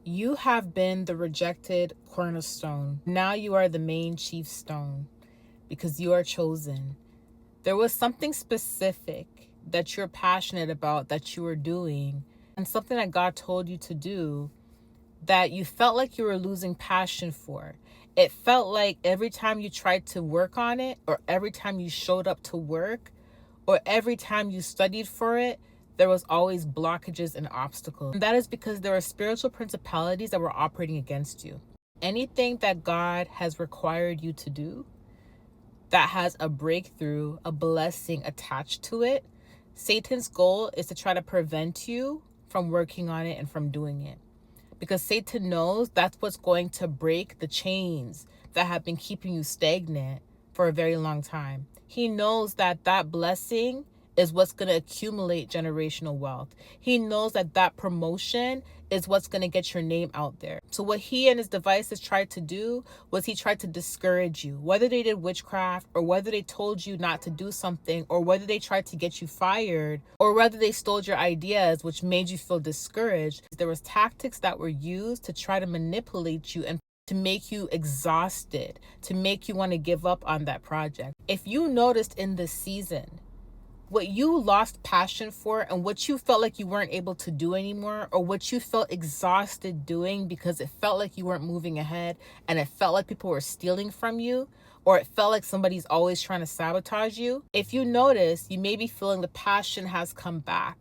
You have been the rejected cornerstone. Now you are the main chief stone because you are chosen. There was something specific that you're passionate about that you were doing, and something that God told you to do that you felt like you were losing passion for. It felt like every time you tried to work on it, or every time you showed up to work, or every time you studied for it, there was always blockages and obstacles. And that is because there are spiritual principalities that were operating against you. Anything that God has required you to do that has a breakthrough, a blessing attached to it, Satan's goal is to try to prevent you from working on it and from doing it. Because Satan knows that's what's going to break the chains that have been keeping you stagnant for a very long time. He knows that that blessing is what's going to accumulate generational wealth. He knows that that promotion is what's going to get your name out there. So what he and his devices tried to do was he tried to discourage you. Whether they did witchcraft, or whether they told you not to do something, or whether they tried to get you fired, or whether they stole your ideas, which made you feel discouraged, there was tactics that were used to try to manipulate you and to make you exhausted, to make you want to give up on that project. If you noticed in this season, what you lost passion for and what you felt like you weren't able to do anymore, or what you felt exhausted doing because it felt like you weren't moving ahead and it felt like people were stealing from you, or it felt like somebody's always trying to sabotage you. If you notice, you may be feeling the passion has come back.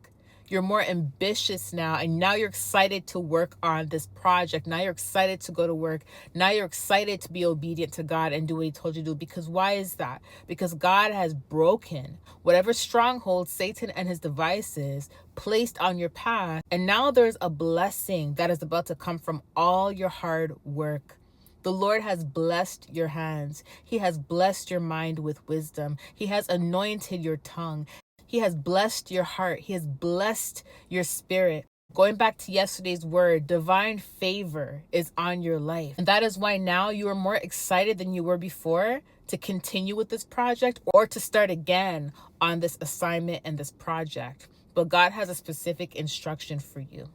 You're more ambitious now, and now you're excited to work on this project. Now you're excited to go to work. Now you're excited to be obedient to God and do what he told you to do. Because why is that? Because God has broken whatever stronghold Satan and his devices placed on your path. And now there's a blessing that is about to come from all your hard work. The Lord has blessed your hands. He has blessed your mind with wisdom. He has anointed your tongue. He has blessed your heart. He has blessed your spirit. Going back to yesterday's word, divine favor is on your life. And that is why now you are more excited than you were before to continue with this project or to start again on this assignment and this project. But God has a specific instruction for you.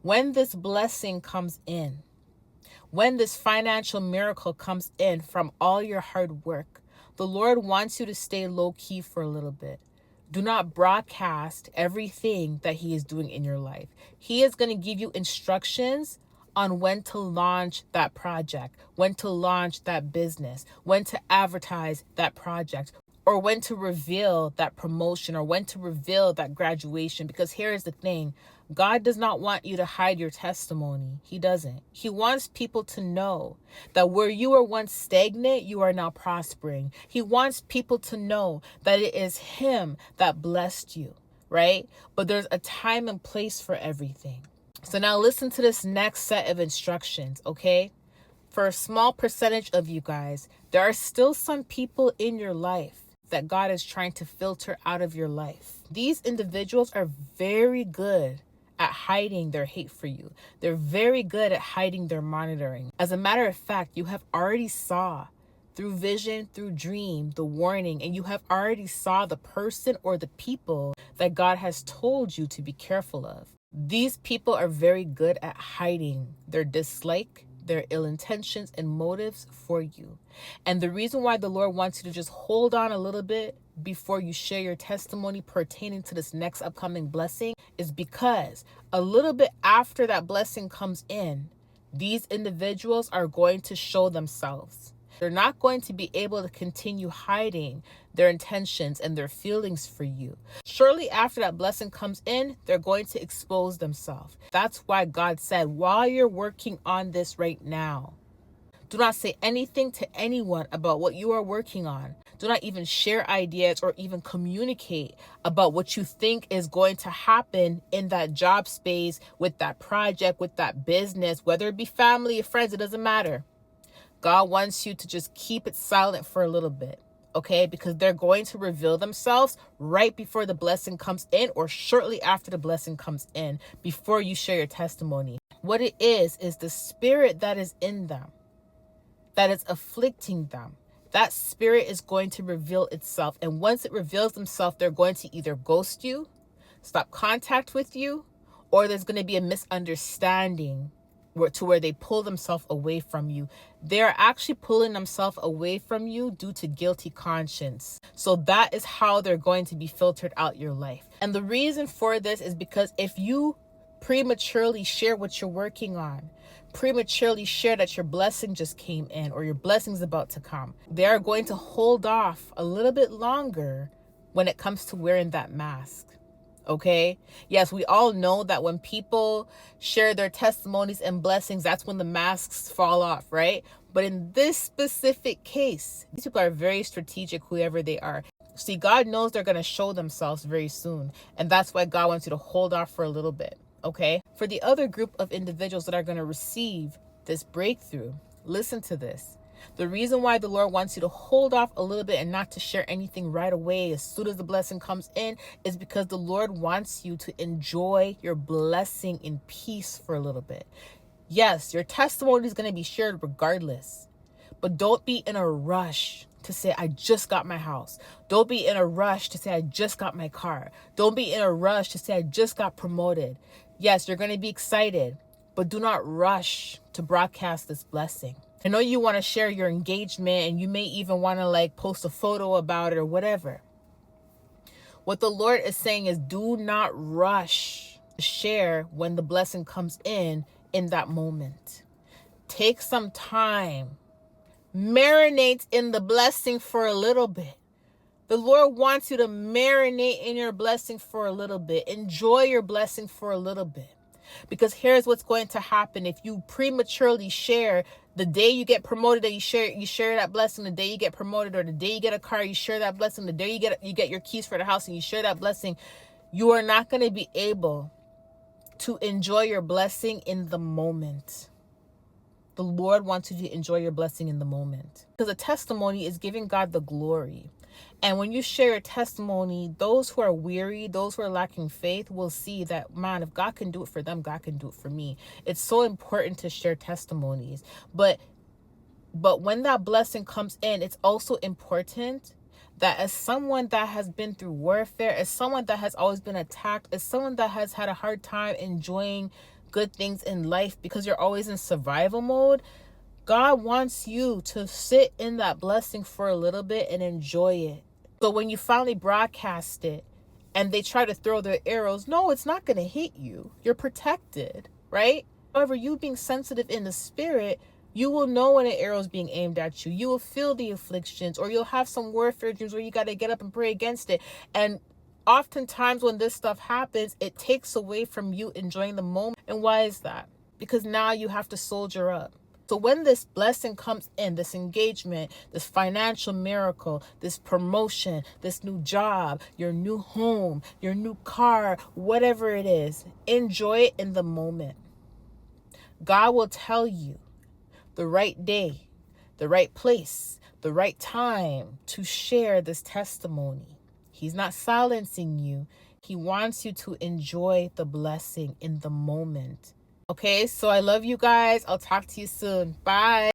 When this blessing comes in, when this financial miracle comes in from all your hard work, the Lord wants you to stay low key for a little bit. Do not broadcast everything that he is doing in your life. He is going to give you instructions on when to launch that project, when to launch that business, when to advertise that project, or when to reveal that promotion, or when to reveal that graduation. Because here's the thing, God does not want you to hide your testimony. He doesn't. He wants people to know that where you were once stagnant, you are now prospering. He wants people to know that it is him that blessed you, right? But there's a time and place for everything. So now listen to this next set of instructions, okay? For a small percentage of you guys, there are still some people in your life that God is trying to filter out of your life. These individuals are very good at hiding their hate for you. They're very good at hiding their monitoring. As a matter of fact, you have already saw through vision, through dream, the warning, and you have already saw the person or the people that God has told you to be careful of. These people are very good at hiding their dislike, their ill intentions and motives for you. And the reason why the Lord wants you to just hold on a little bit before you share your testimony pertaining to this next upcoming blessing is because a little bit after that blessing comes in, these individuals are going to show themselves. They're not going to be able to continue hiding their intentions and their feelings for you. Shortly after that blessing comes in, they're going to expose themselves. That's why God said, while you're working on this right now, do not say anything to anyone about what you are working on. Do not even share ideas or even communicate about what you think is going to happen in that job space, with that project, with that business, whether it be family or friends, it doesn't matter. God wants you to just keep it silent for a little bit, okay? Because they're going to reveal themselves right before the blessing comes in or shortly after the blessing comes in, before you share your testimony. What it is the spirit that is in them, that is afflicting them. That spirit is going to reveal itself. And once it reveals themselves, they're going to either ghost you, stop contact with you, or there's going to be a misunderstanding to where they pull themselves away from you. They're actually pulling themselves away from you due to guilty conscience. So that is how they're going to be filtered out your life. And the reason for this is because if you prematurely share what you're working on, prematurely share that your blessing just came in or your blessing's about to come, they are going to hold off a little bit longer when it comes to wearing that mask. Okay. Yes, we all know that when people share their testimonies and blessings, that's when the masks fall off, right? But in this specific case, these people are very strategic, whoever they are. See, God knows they're going to show themselves very soon. And that's why God wants you to hold off for a little bit. Okay. For the other group of individuals that are going to receive this breakthrough, listen to this. The reason why the Lord wants you to hold off a little bit and not to share anything right away as soon as the blessing comes in is because the Lord wants you to enjoy your blessing in peace for a little bit. Yes, your testimony is going to be shared regardless, but don't be in a rush to say, I just got my house. Don't be in a rush to say, I just got my car. Don't be in a rush to say, I just got promoted. Yes, you're going to be excited, but do not rush to broadcast this blessing. I know you want to share your engagement and you may even want to post a photo about it or whatever. What the Lord is saying is do not rush to share when the blessing comes in that moment. Take some time. Marinate in the blessing for a little bit. The Lord wants you to marinate in your blessing for a little bit. Enjoy your blessing for a little bit. Because here's what's going to happen if you prematurely share. The day you get promoted, that you share that blessing. The day you get promoted, or the day you get a car, you share that blessing. The day you get your keys for the house and you share that blessing. You are not going to be able to enjoy your blessing in the moment. The Lord wants you to enjoy your blessing in the moment, because a testimony is giving God the glory. And when you share your testimony, those who are weary, those who are lacking faith will see that, man, if God can do it for them, God can do it for me. It's so important to share testimonies. But when that blessing comes in, it's also important that as someone that has been through warfare, as someone that has always been attacked, as someone that has had a hard time enjoying good things in life because you're always in survival mode, God wants you to sit in that blessing for a little bit and enjoy it. So when you finally broadcast it and they try to throw their arrows, no, it's not going to hit you. You're protected, right? However, you being sensitive in the spirit, you will know when an arrow is being aimed at you. You will feel the afflictions, or you'll have some warfare dreams where you got to get up and pray against it. And oftentimes when this stuff happens, it takes away from you enjoying the moment. And why is that? Because now you have to soldier up. So when this blessing comes in, this engagement, this financial miracle, this promotion, this new job, your new home, your new car, whatever it is, enjoy it in the moment. God will tell you the right day, the right place, the right time to share this testimony. He's not silencing you. He wants you to enjoy the blessing in the moment. Okay, so I love you guys. I'll talk to you soon. Bye.